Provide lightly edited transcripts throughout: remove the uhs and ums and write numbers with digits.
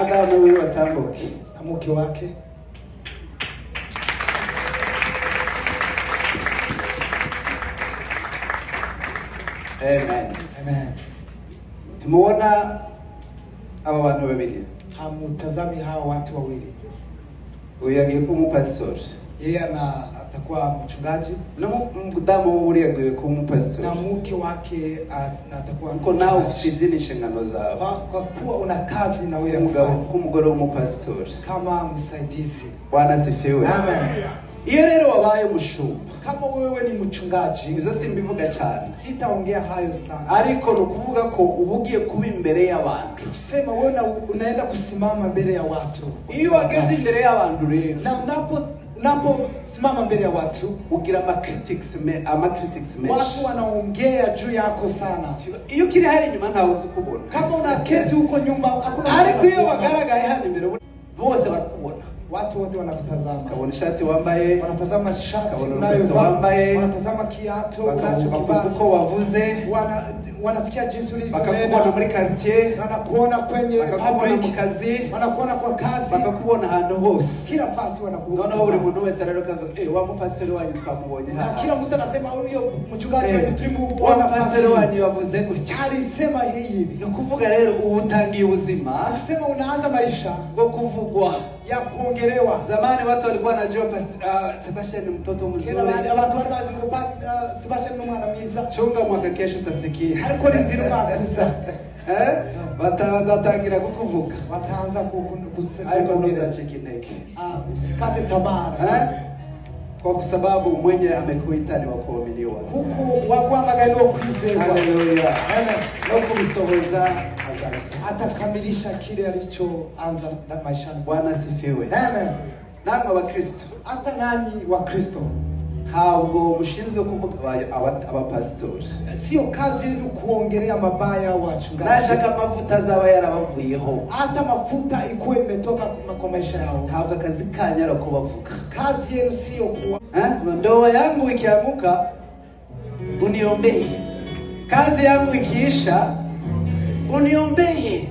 madamu wiwe atambuke mke wake. Amen. Amen. Muona aba bantu babiri. Hamutazami hao watu wawili. Uyu yagiye kuba umupasitori. Yeye atakuwa mchungaji. No mudamu uri yagiye kuba umupasitori. Na mke wake atakuwa kuko nawe ufite inshingano zawe. Kwa kuwa una kazi na wewe umugore w'umupasitori. Kama msaidizi. Bwana asifiwe. Amen. Iyo rero wabaye mushumba, kama wewe ni mchungaji, ibyo simbivuga cyane, sitaongea hayo sana, ariko nukuvuga ko ubugiye kuba imbere y'abantu. Sema wewe unaenda kusimama mbele ya watu. Iyo wageze imbere y'abantu rero, na unaposimama mbele ya watu, ugira ama critics watu wanaongea juu yako sana. Iyo kiri hari nyuma ntawe uzukubona. Kama unaketi huko nyumba hakuna, ariko iyo wagaragaye hano imbere bose barakubona. Watu wote wanakutazama. Kabona shati wambaye, wanatazama shati unayovaa, wanatazama kiatu unachokivaa, uko wavuze, wanasikia jinsi ulivyo, bakakubona muri quartier, wanakuona kwenye public, mu kazi, wanakuona kwa kazi, bakakubona ahantu hose, kila fasi wanakuona. Naona uri muntu wese rero kaga wa mupastori wanyu twamubonye hapa. Kila mtu anasema huyo mchungaji wetu tulimuona pastori wanyu yavuze gutya. Alisema hivi. Ni kuvuga rero ubutangiye ubuzima. Kusema unaanza maisha bwo kuvugwa ya kuongelewa. Zamani watu walikuwa wanajua Sebastian ni mtoto mzuri. Watu walibazi ngo Sebastian ni mwana mwiza. Chunga mwaka kesho utasikia. Ariko ndiri mwakuza. Batazatangira kukuvuga. Wataanza kusema ariko ntuzacike intege. Usikate tamaa. Kwa sababu mwenye amekuita ni wa kuaminiwa. Huku waguhamagaye no kwizerwa. Haleluya. Amen. No kubisohoza atakamilisha kile alichoanza maishani. Bwana asifiwe. Amen. Namwe abakristo, hata nani wa Kristo, ntabwo mushinzwe kuvuga abapasitori. Sio kazi yenu kuongelea mabaya wachungaji. Nashaka mafuta zaba yarabavuyeho. Hata mafuta ikuwe imetoka kwa maisha yao. Ntabwo akazi kanyara kubavuga. Kazi yenu sio kuwa ndoa yangu ikiamuka uniombee. Kazi yangu ikiisha uniombee.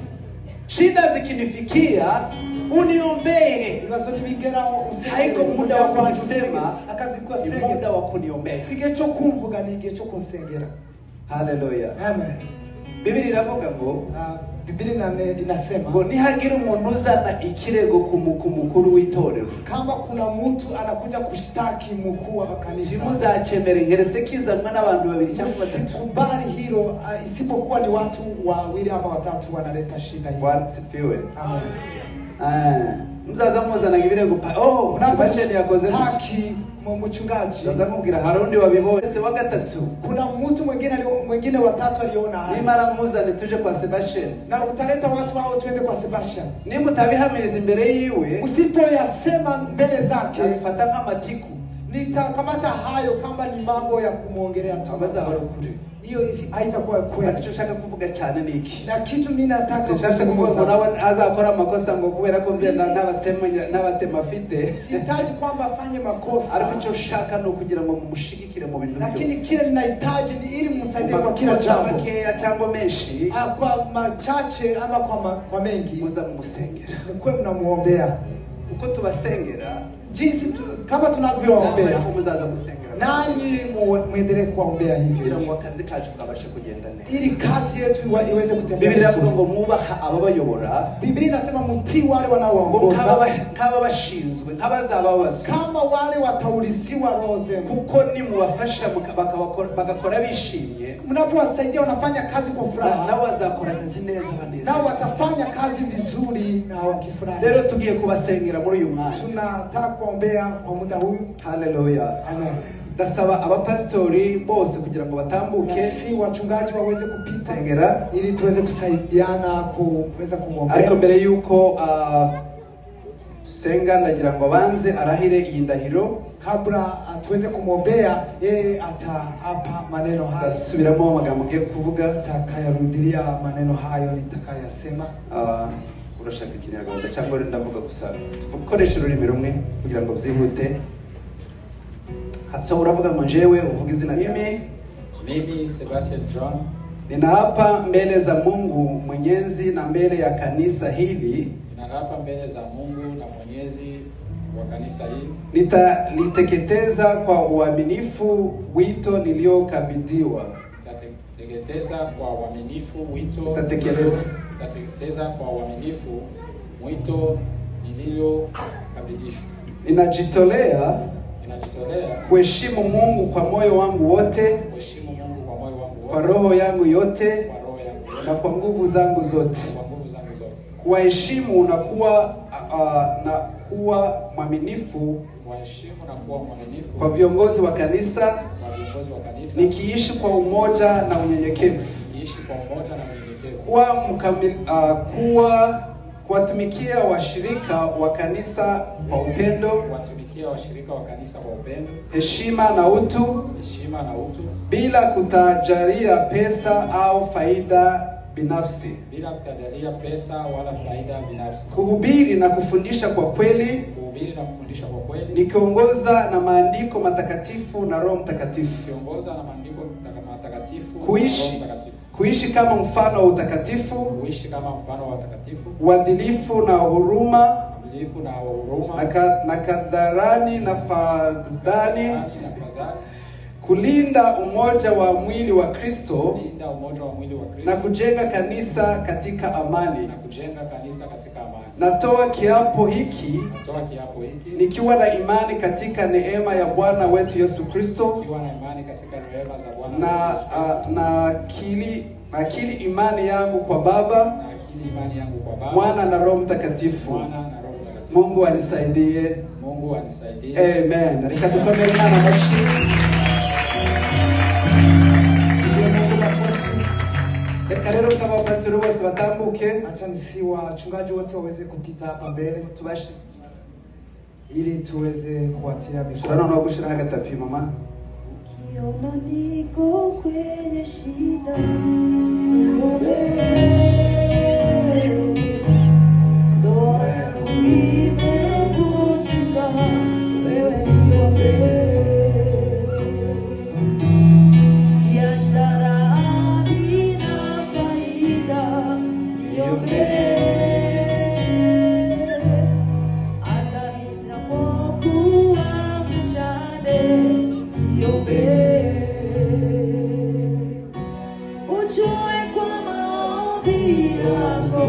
Shida zikinifikia uniombee. Haiko muda wa kunisema, ni muda wa kuniombea. Sigecho kumvuga ni igihe cyo kunsengera. Haleluya. Amen. Biblia inavuga ngo Biblia inasema ngo nihagira umuntu uzana ikirego ku mukuru w'itorero, kama kuna mtu anakuja kushtaki mkuu wa kanisa, muzacemere ngeretse kizanwa n'abantu babiri cyangwa batatu. Kubali hilo, isipokuwa ni watu wawili ama watatu wanaleta shida hii. Wasifiwe. Amen. Mzaza muzana ibirego Sebastian yakoze haki mchungaji. Sasa mubwira harundi wabibonye se wa gatatu. Kuna mtu mwingine watatu aliona haya. Nimara muzane tuje kwa Sebastian. Na utaleta watu hao tuende kwa Sebastian. Nimutabihamiriza imbere yiwe, usipoyasema mbele zake, nifata nk'amatiku. Nitakamata hayo kama ni mambo ya kumuongelea tu. Abaza barukuri. Hiyo haitakuwa kweli. Icyo nshaka kuvuga cyane niki. Na kitu mimi nataka kuvuga nawe azakora amakosa ngo kubera ko byenda n'abatema afite. Sihitaji kwamba afanye makosa. Ariko icyo nshaka no kugira ngo mumushigikire mu bintu byose. Lakini kile ninahitaji ni ili msaidie kwa kila jambo. Cyangwa menshi. Kwa machache ama kwa mengi. Muza mumusengera. Mkwe mnamuombea. Uko tubasengera. Jinsi kama tunavyoombea. Muzaza musengera. Nani muendelee kuombea hivi kugira ngo akazi kacu kabashe kugenda neza, ili kazi yetu iweze kutembea. Biblia inavuga ngo mubaha ababayobora. Biblia inasema mutii wale wanaoongoza kaba bashinzwe nk'abazababazwa, kama wale wataulisiwa roho zenu, kuko ni mubafasha bagakora bishimye. Mnapowasaidia wanafanya kazi kwa furaha, nao bazakora kazi neza baneza, nao watafanya kazi vizuri na wakifurahi. Leo tugiye kubasengera muri uyu mwanya, tunataka kuombea kwa muda huu. Haleluya. Amen. Dasaba abapastori bose kugira ngo batambuke, si wachungaji waweze kupita sengera ili tuweze kusaidiana kuweza kumwombea. Ariko mbere yuko senga ndagira ngo banze arahire iyi ndahiro kabla tuweze kumwombea. Yeye ataapa maneno haya, subiramo amagambo ngiye kuvuga, takayarudilia maneno hayo nitakayasema. Urashaka ikinyarwanda cyangwa ndavuga gusa tukoresha ururimi rumwe kugira ngo byihute. So uravuga ngo jewe uvuga izina ryawe. Mimi Sebastian John Ninaapa mbele za Mungu Mwenyezi na mbele ya kanisa hili. Ninaapa mbele za Mungu na Mwenyezi wa kanisa hili. Nitaliteketeza kwa uaminifu wito niliokabidhiwa. Nitateketeza kwa uaminifu wito. Nitateketeza kwa uaminifu wito niliokabidhishwa. Ninajitolea kuheshimu Mungu kwa moyo wangu wote, kwa roho yangu yote, na kwa nguvu zangu zote. Kuheshimu na kuwa mwaminifu kwa viongozi wa kanisa, nikiishi kwa umoja na unyenyekevu. Kuwatumikia washirika wa kanisa kwa upendo, heshima na utu, bila kutajalia pesa au faida binafsi. Kuhubiri na kufundisha kwa kweli, nikiongoza na maandiko matakatifu na Roho Mtakatifu. Kuishi kama mfano wa utakatifu, uadilifu na huruma, na kadharani na fadhani, kulinda umoja wa mwili wa Kristo, na kujenga kanisa katika amani. Natoa kiapo hiki nikiwa na imani katika neema ya Bwana wetu Yesu Kristo, na akili imani yangu kwa Baba, Mwana na Roho Mtakatifu. Mungu anisaidie. Amen. Nikatukomea na mashi. Karero sababu pastor wose batambuke. Acha nisi wachungaji wote waweze kupita hapa mbele tubashi, ili tuweze kuwatia mikono. Tunaona kushira hagatapi mama. Ukiona niko kwenye shida, ndoa imevunjika, wewe niombe. Biashara haina faida, niombe. Hata nitapokuwa mjane, niombe. Ujue kwa maombi yako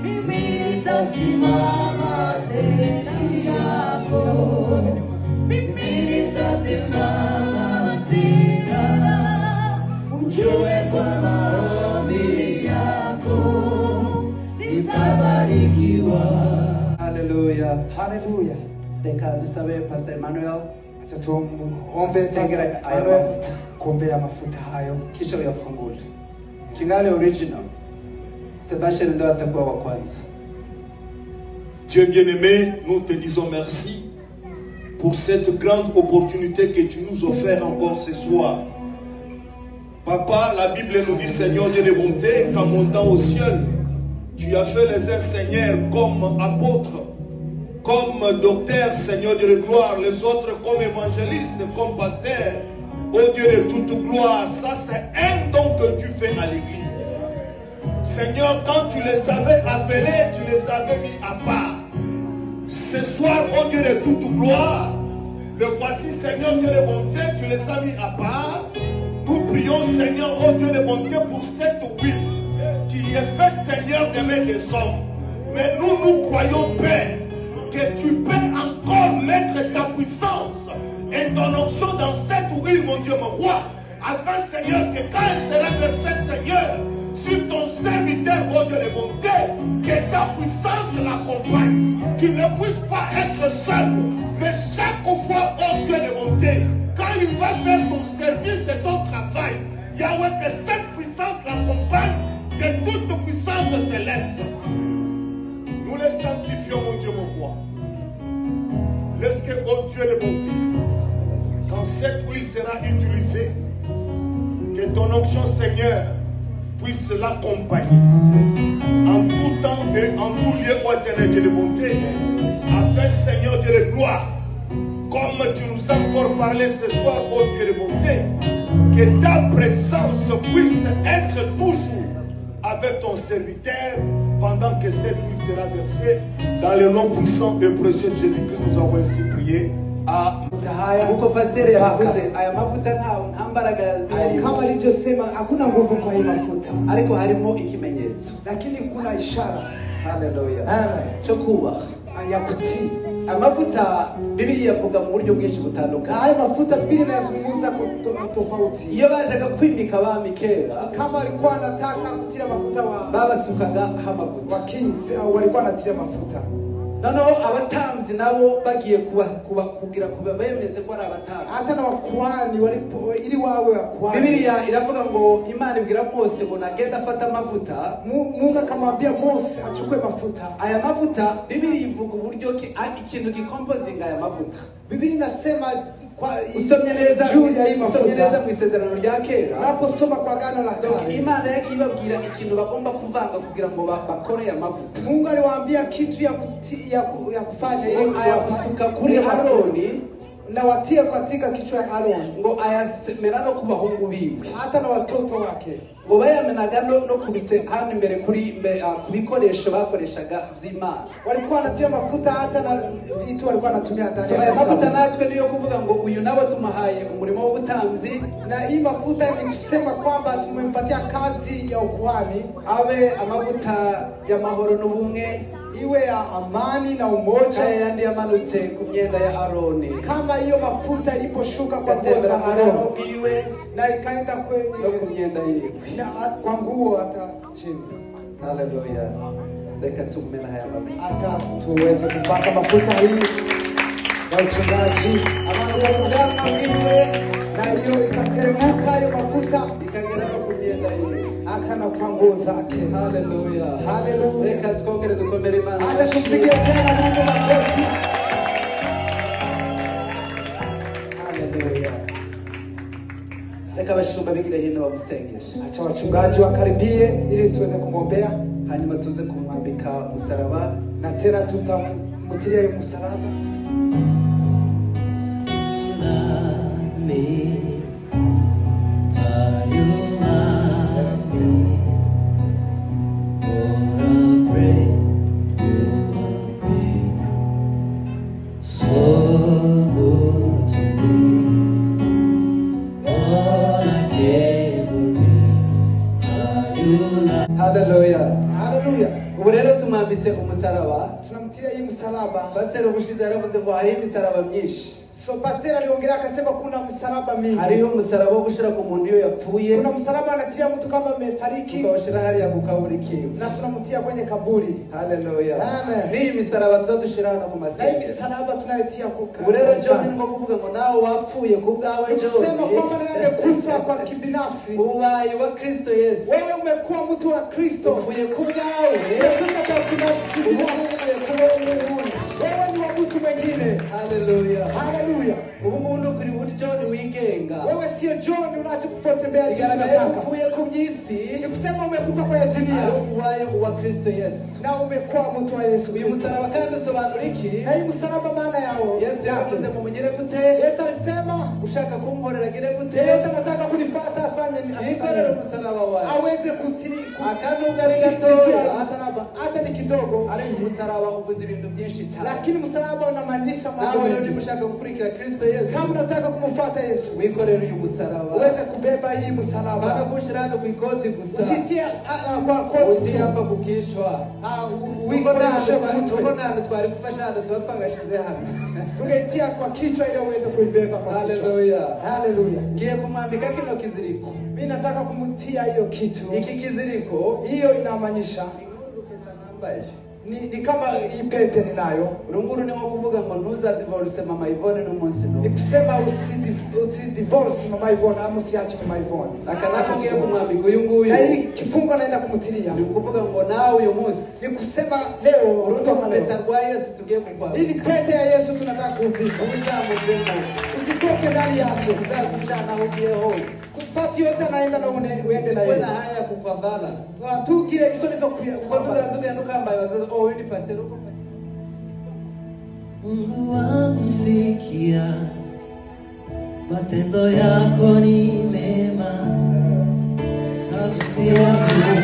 mimi nitasimama tena yako, mimi nitasimama tena. Ujue kwa maombi yako nitabarikiwa. Hallelujah. Hallelujah. Deka tusabe Pastor Emmanuel. Acha tuombe kuombea mafuta hayo kisha uyafungule. Kingali original. Sebastian ndo atakuwa wa kwanza. Dieu bien-aimé, nous te disons merci pour cette grande opportunité que tu nous offres encore ce soir. Papa, la Bible nous dit, Seigneur Dieu de bonté, qu'en montant au ciel, tu as fait les uns seigneurs comme apôtres, comme docteurs, Seigneur Dieu de gloire, les autres comme évangélistes, comme pasteurs. Oh Dieu de toute gloire, ça c'est un don que tu fais à l'église. Seigneur, quand tu les avais appelés, tu les avais mis à part. Ce soir, oh Dieu de toute gloire, le voici, Seigneur Dieu de bonté, tu les as mis à part. Nous prions, Seigneur, oh Dieu de bonté, pour cette huile qui est faite, Seigneur, des mains des hommes. Mais nous croyons, Père, que tu peux encore mettre ta puissance et ton onction dans cette huile, mon Dieu, mon roi, afin, Seigneur, que quand elle sera versée, Seigneur, sur ton serviteur, oh Dieu de bonté, que ta puissance l'accompagne. Tu ne puisses pas être seul, mais chaque fois, oh Dieu de bonté, quand il va faire ton service et ton travail, Yahweh, que cette puissance l'accompagne de toute puissance céleste. Nous les sanctifions, mon Dieu, mon roi. Laisse que, oh Dieu de bonté, quand cette huile sera utilisée, que ton onction, Seigneur, puisse l'accompagner en tout temps et en tout lieu, ô éternel Dieu de bonté, afin, Seigneur Dieu de gloire, comme tu nous as encore parlé ce soir, ô Dieu de bonté, que ta présence puisse être toujours avec ton serviteur pendant que cette nuit sera versée. Dans le nom puissant et précieux de Jésus-Christ, nous avons ainsi prié. Uko pasere yavuze aya mavuta nta mbaraga kama alivyosema hakuna nguvu kwa hii mafuta, ariko harimo ikimenyetso, lakini kuna ishara. Haleluya. Amen. Cyo kubaha Ya kutii. amavuta Bibiliya yavuga mu buryo bwinshi butandukanye. Haya mafuta Biblia inazungumza tofauti. Iyo bajaga kwimika abami kera, Kama walikuwa wanataka kutira mafuta babasukaga amavuta wa kings au walikuwa wanatira mafuta. noneho abatamzi nabo bagiye kugira bemeze ko ari abatamzi. Hata na wakuhani walipo ili wawe wakuhani. Bibiliya iravuga ngo Imana ibwira Mose ngo nagenda afata amavuta. Mungu akamwambia Mose achukue mafuta. Aya mavuta Bibiliya ivuga uburyo ikintu gicomposing aya mavuta. Biblia inasema kwa usomye neza juu ya hii mafuta. Usomye neza mu isezerano rya kera. Unaposoma kwa Agano la Kale, Imana yake ibabwira ikintu bagomba kuvanga kugira ngo bakore ya mavuta. Mungu aliwaambia kitu ya kufanya ili ayasuka kuri Aroni na watie katika kichwa ya Aroni, ngo ayasemera no kubahungu biwe hata na watoto wake, ngo bayamenaga no kubise hano imbere kubikoresho bakoreshaga by'Imana. Walikuwa wanatia mafuta hata na vitu walikuwa wanatumia ndani ya mafuta. Natwe niyo kuvuga ngo uyu nawe tumahaye umurimo w'ubutamzi, na hii mafuta ni kusema kwamba tumempatia kazi ya ukuhani, abe amavuta ya mahoro n'ubumwe, iwe ya amani na umoja, yandi yamanutse ku myenda ya Aroni, kama hiyo mafuta iliposhuka kwa nguo za Aroni iwe na ikaenda kwenye ku myenda yiwe na kwa nguo hata chini. Haleluya. Leka tumena haya mafuta hata tuweze kupaka mafuta hii na uchungaji na hiyo ikateremka hiyo mafuta ikagera no ku myenda yiwe hata na kwa nguo zake. Haleluya. Haleluya. Leka twongere dukomere Imana. Hata tumpigie tena Mungu makofi. Haleluya. Leka bashumba bigire hino bamusengesha. Acha wachungaji wakaribie ili tuweze kumwombea, hanyuma tuze kumwambika umusaraba na tena tutamutilia hiyo msalaba. Haleluya. Haleluya. Ubu rero tumambitse umusaraba, tunamtilia hii msalaba. Pastor ubushize yaravuze ngo hari imisaraba myinshi. So pastor aliongea akasema kuna msalaba mingi. Hariho umusaraba wo gushira ku muntu iyo yapfuye. Kuna msalaba anatilia mtu kama amefariki. Ukawashira hariya kukaburikiwe. Na tunamtia kwenye kaburi. Haleluya. Amen. Ni misaraba tuzodushira hano mu masenge. Na hii misaraba tunayotia kuka. Ubu rero cyo ni kuvuga ngo nawe wapfuye ku bwawe cyo. Kusema kwamba nawe umekufa kwa kibinafsi. Ubaye wa Kristo Yesu. Wewe umekuwa mtu wa Kristo. Ufuye ku bwawe. Umekufa kwa kibinafsi. Wewe ni wa mtu mwingine. Haleluya. Haleluya. Ubu ndo kuri buryo ni wigenga. Wewe sio John unachotembea jinsi unataka. Ufuye ku byisi. Ni kusema umekufa kwa dunia. Ubaye wa Kristo Yesu. Na umekuwa mtu wa Yesu. Uyu msalaba kandi usobanura iki? Na hii msalaba maana yao. Yesu yavuze mu munyere gute? Yesu alisema ushaka kumborera gire gute? Yeyote anataka kunifuata afanye nikorere msalaba wawe. Aweze kutiri akanunga rigatoya msalaba hata ni kidogo. Ari msalaba uvuze ibintu byinshi cyane. Lakini msalaba unamaanisha mambo mengi. Nawe ushaka gukurikira Kristo Yesu. Kama unataka kumfuata Yesu, wikorere uyu msalaba. Uweze kubeba hii msalaba. Bana kushirana ku ikoti gusa. Usitie kwa koti uti hapa kukichwa. Wikorere kwa mtu. Mbona twari gufashana tuba twagashize hano. Tungetia kwa kichwa ili uweze kuibeba kwa kichwa. Haleluya. Haleluya. Ngiye kumwambika kino kiziriko. Mimi nataka kumtia hiyo kitu. Iki kiziriko hiyo inamaanisha ni kama ipete ninayo. Urunguru ni nko kuvuga ngo ntuza divorce mama Yvonne n'umunsi no. Nikusema usi divorce mama Yvonne amusiache mama Yvonne. Akanako ngiye kumwambika uyu nguyu. Na hii kifungo naenda kumutilia. Ni kuvuga ngo nawe uyu munsi. Nikusema leo urutoka peta rwa Yesu tugiye kukwaba. Hii pete ya Yesu tunataka kuvika. Uzamuzemo. Usitoke ndani yake. Uzazujana ugiye hose. Fasi yote naenda na uende na yeye. Wewe haya kukwambala. Tukire iso nizo kwa tuzazuga nukamba wazazi wewe ni pastor uko. Mungu wangu sikia matendo yako ni mema, nafsi yangu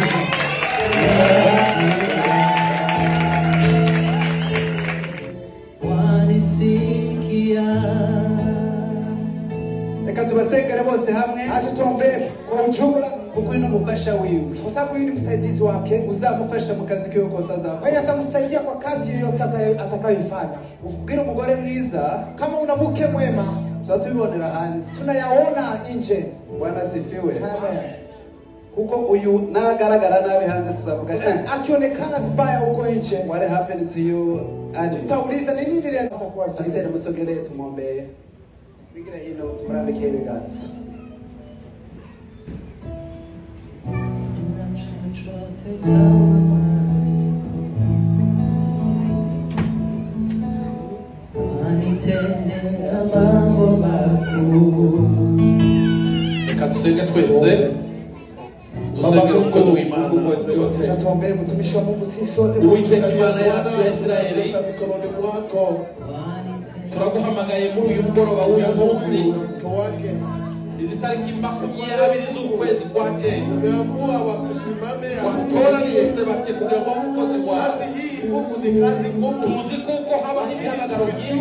wanisikia. Reka tubasengere bose hamwe. Acha tuombe kwa ujumla, kuko ino mufasha wiwe, kwa sababu huyu ni msaidizi wake, uzamufasha mu kazi kiwe kose azakora. Wewe atamsaidia kwa kazi yoyote atakayoifanya. Ubwira umugore mwiza, kama una mke mwema, tutubibonera hanze, tunayaona nje. Bwana asifiwe. Amen. Kuko uyu nagaragara nabi hanze tuzavuga akionekana vibaya huko nje, what happened to you? Tutauliza ni nini ilianza kuwa vile. Asante, musogelee tumwombee. Bigira hino tumurambike ibiganza. Reka tusenge twese, dusenge umukozi w'Imana. Tuombe mtumishi wa Mungu sisi sote. Uwiteka Imana yacu ya Israeli, turaguhamagaye muri uyu mugoroba w'uyu munsi, izi tariki 20 z'ukwezi kwa Cyenda, watoranije bati kugira ngo umukozi wawe tuzi kuko haba imihamagaro myinshi,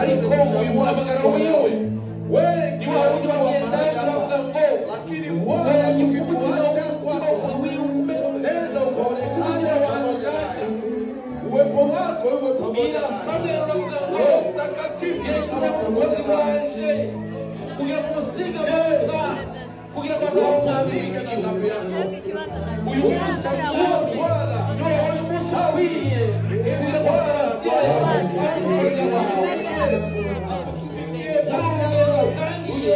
ariko uyu muhamagaro wiwe ni wa wundi wagenda uravuga ngo ubonye umutima wiwe umeze kugira wanashaka uwepo wako iwe pamoja samwe uravuga ngo takatifu umukozi wanje kugira ngo musiga amavuta kugira ngo azabe umwami w'igihugu. Uyu munsi mwami ni wowe umunsi ukwiye kugira ngo azabe umukozi wawe akutumikie kazi yako utangiye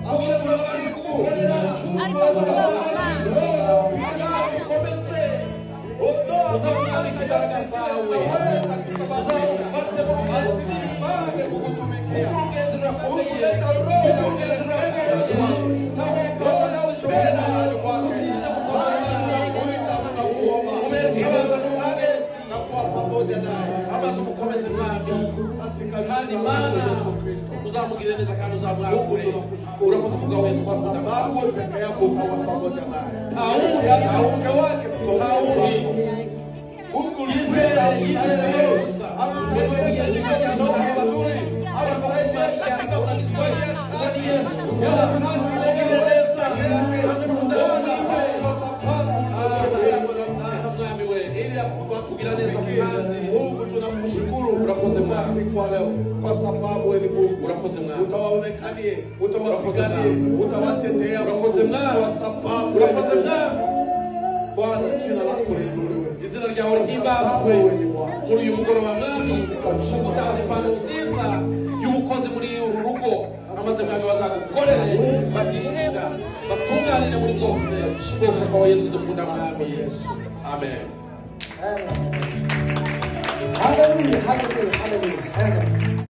kugira ngo abashe kugukorera ukomeze uzamwambike imbaraga zawe, uzamufate mu kazi kugutumikia urugendo rurakomeye, urugendo rurakomeye naho ushobora gusinza gusobanura ubereke abaza mu magezi pamoja naye amaze mukomeze mwami kandi Mana uzamugirire neza kandi uzamwagure. Urakoze kubwa Yesu kwa sababu peke yako utawa pamoja naye. Aunge wake Pauli Mungu yizera Yesu amsaidia katika mazuri, amsaidia katika kufanya kazi Yesu kazi inaendeleza amenundana kwa sababu mwami wewe ili akukugira neza kandi Mungu tunakushukuru. Urakoze mwami kwa leo kwa sababu wewe ni Mungu. Urakoze mwami, utawaonekanie, utawapiganie, utawatetea. Urakoze mwami kwa sababu urakoze mwami. Bwana jina lako liinuliwe, izina ryawe rihimbazwe muri uyu mugoroba mwami, utazi impano nziza y'ubukozi muri uru rugo amaze mwami bazagukorere batishinga batunganire muri byose bose kwa Yesu dukunda mwami. Amen. Hallelujah, hallelujah, hallelujah.